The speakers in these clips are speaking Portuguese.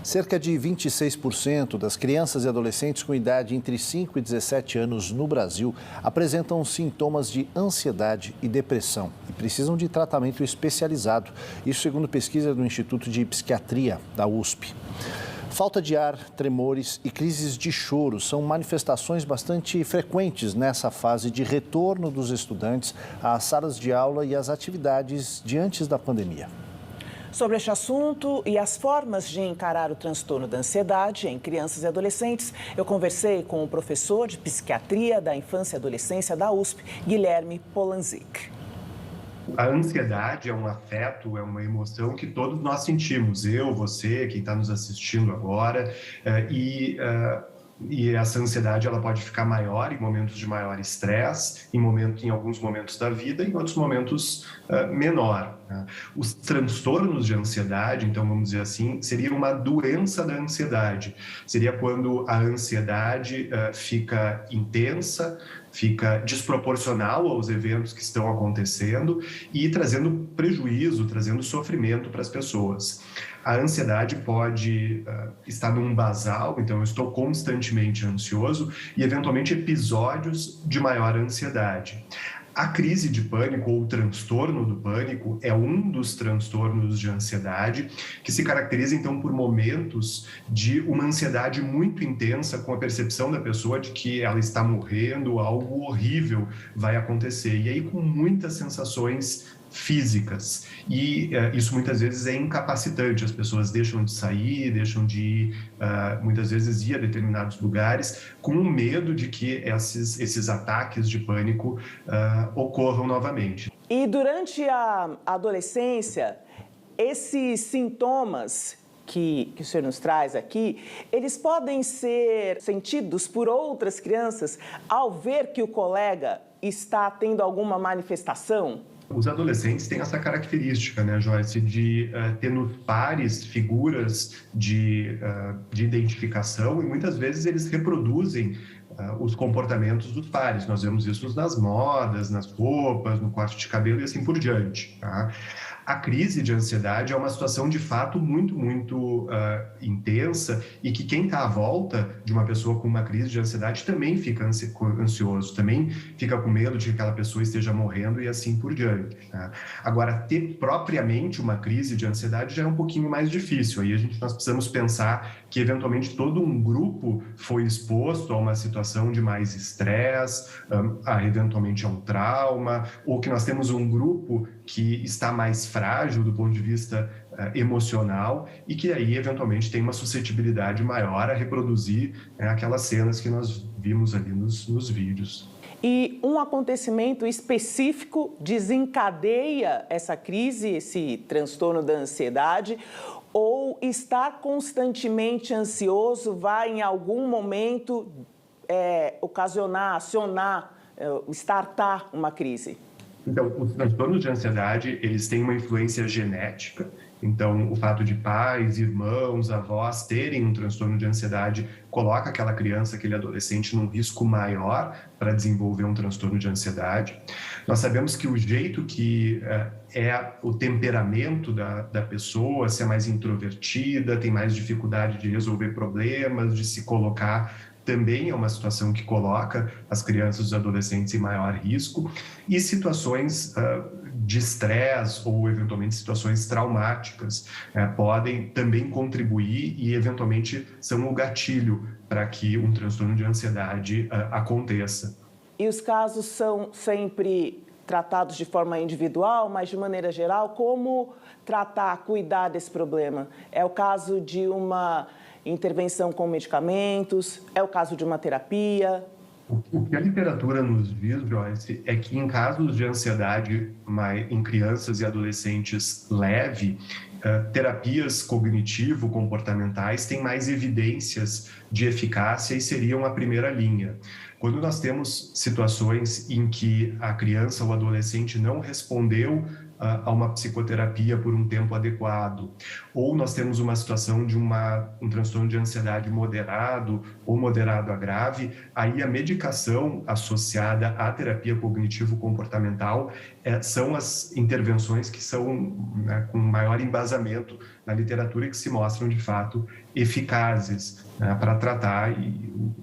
Cerca de 26% das crianças e adolescentes com idade entre 5 e 17 anos no Brasil apresentam sintomas de ansiedade e depressão e precisam de tratamento especializado. Isso segundo pesquisa do Instituto de Psiquiatria da USP. Falta de ar, tremores e crises de choro são manifestações bastante frequentes nessa fase de retorno dos estudantes às salas de aula e às atividades de antes da pandemia. Sobre este assunto e as formas de encarar o transtorno da ansiedade em crianças e adolescentes, eu conversei com o professor de Psiquiatria da Infância e Adolescência da USP, Guilherme Polanzik. A ansiedade é um afeto, é uma emoção que todos nós sentimos, eu, você, quem está nos assistindo agora, e essa ansiedade ela pode ficar maior em momentos de maior estresse, em alguns momentos da vida, em outros momentos menor. Os transtornos de ansiedade, então vamos dizer assim, seria uma doença da ansiedade. Seria quando a ansiedade fica intensa, fica desproporcional aos eventos que estão acontecendo e trazendo prejuízo, trazendo sofrimento para as pessoas. A ansiedade pode estar num basal, então eu estou constantemente ansioso e eventualmente episódios de maior ansiedade. A crise de pânico ou o transtorno do pânico é um dos transtornos de ansiedade que se caracteriza, então, por momentos de uma ansiedade muito intensa com a percepção da pessoa de que ela está morrendo, algo horrível vai acontecer. E aí com muitas sensações físicas. E isso muitas vezes é incapacitante. As pessoas deixam de sair, deixam de ir, muitas vezes ir a determinados lugares, com medo de que esses ataques de pânico ocorram novamente. E durante a adolescência, esses sintomas que o senhor nos traz aqui, eles podem ser sentidos por outras crianças ao ver que o colega está tendo alguma manifestação? Os adolescentes têm essa característica, né, Joyce, de ter nos pares figuras de identificação e muitas vezes eles reproduzem os comportamentos dos pares. Nós vemos isso nas modas, nas roupas, no corte de cabelo e assim por diante. Tá? A crise de ansiedade é uma situação de fato muito intensa e que quem está à volta de uma pessoa com uma crise de ansiedade também fica ansioso, também fica com medo de que aquela pessoa esteja morrendo e assim por diante. Tá? Agora, ter propriamente uma crise de ansiedade já é um pouquinho mais difícil. Aí nós precisamos pensar que eventualmente todo um grupo foi exposto a uma situação de mais estresse, eventualmente a um trauma, ou que nós temos um grupo que está mais frágil do ponto de vista emocional e que aí eventualmente tem uma suscetibilidade maior a reproduzir aquelas cenas que nós vimos ali nos vídeos. E um acontecimento específico desencadeia essa crise, esse transtorno da ansiedade, ou estar constantemente ansioso vai em algum momento acionar, startar uma crise? Então, os transtornos de ansiedade, eles têm uma influência genética. Então, o fato de pais, irmãos, avós terem um transtorno de ansiedade coloca aquela criança, aquele adolescente num risco maior para desenvolver um transtorno de ansiedade. Nós sabemos que o jeito que é o temperamento da pessoa, se é mais introvertida, tem mais dificuldade de resolver problemas, de se colocar, também é uma situação que coloca as crianças e os adolescentes em maior risco, e situações de estresse ou, eventualmente, situações traumáticas podem também contribuir e, eventualmente, são o gatilho para que um transtorno de ansiedade aconteça. E os casos são sempre tratados de forma individual, mas, de maneira geral, como cuidar desse problema? É o caso de uma intervenção com medicamentos? É o caso de uma terapia? O que a literatura nos diz, Joyce, é que em casos de ansiedade em crianças e adolescentes leve, terapias cognitivo-comportamentais têm mais evidências de eficácia e seriam a primeira linha. Quando nós temos situações em que a criança ou adolescente não respondeu a uma psicoterapia por um tempo adequado, ou nós temos uma situação de um transtorno de ansiedade moderado ou moderado a grave, aí a medicação associada à terapia cognitivo-comportamental são as intervenções que são com maior embasamento na literatura que se mostram, de fato, eficazes, né, para tratar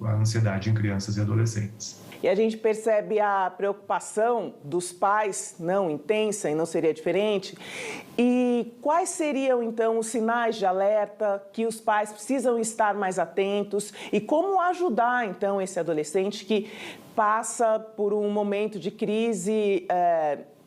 a ansiedade em crianças e adolescentes. E a gente percebe a preocupação dos pais, não intensa e não seria diferente. E quais seriam, então, os sinais de alerta que os pais precisam estar mais atentos? E como ajudar, então, esse adolescente que passa por um momento de crise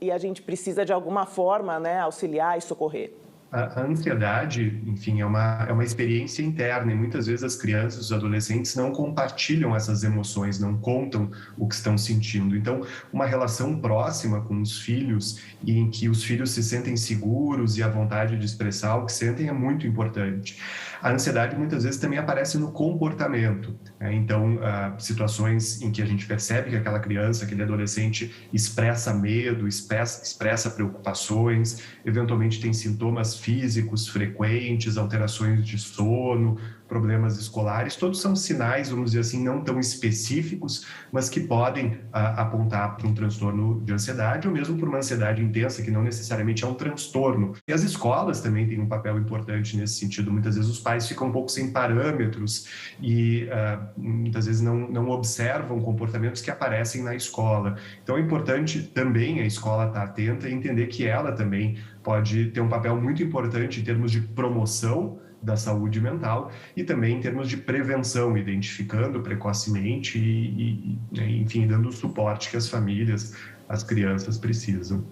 e a gente precisa, de alguma forma, né, auxiliar e socorrer? A ansiedade, enfim, é uma experiência interna e muitas vezes as crianças, os adolescentes não compartilham essas emoções, não contam o que estão sentindo. Então, uma relação próxima com os filhos e em que os filhos se sentem seguros e à vontade de expressar o que sentem é muito importante. A ansiedade muitas vezes também aparece no comportamento, né? Então, situações em que a gente percebe que aquela criança, aquele adolescente expressa medo, expressa preocupações, eventualmente tem sintomas físicos frequentes, alterações de sono, problemas escolares, todos são sinais, vamos dizer assim, não tão específicos, mas que podem apontar para um transtorno de ansiedade ou mesmo para uma ansiedade intensa, que não necessariamente é um transtorno. E as escolas também têm um papel importante nesse sentido. Muitas vezes os pais ficam um pouco sem parâmetros e muitas vezes não observam comportamentos que aparecem na escola. Então é importante também a escola estar atenta e entender que ela também pode ter um papel muito importante em termos de promoção da saúde mental e também em termos de prevenção, identificando precocemente e enfim, dando o suporte que as famílias, as crianças precisam.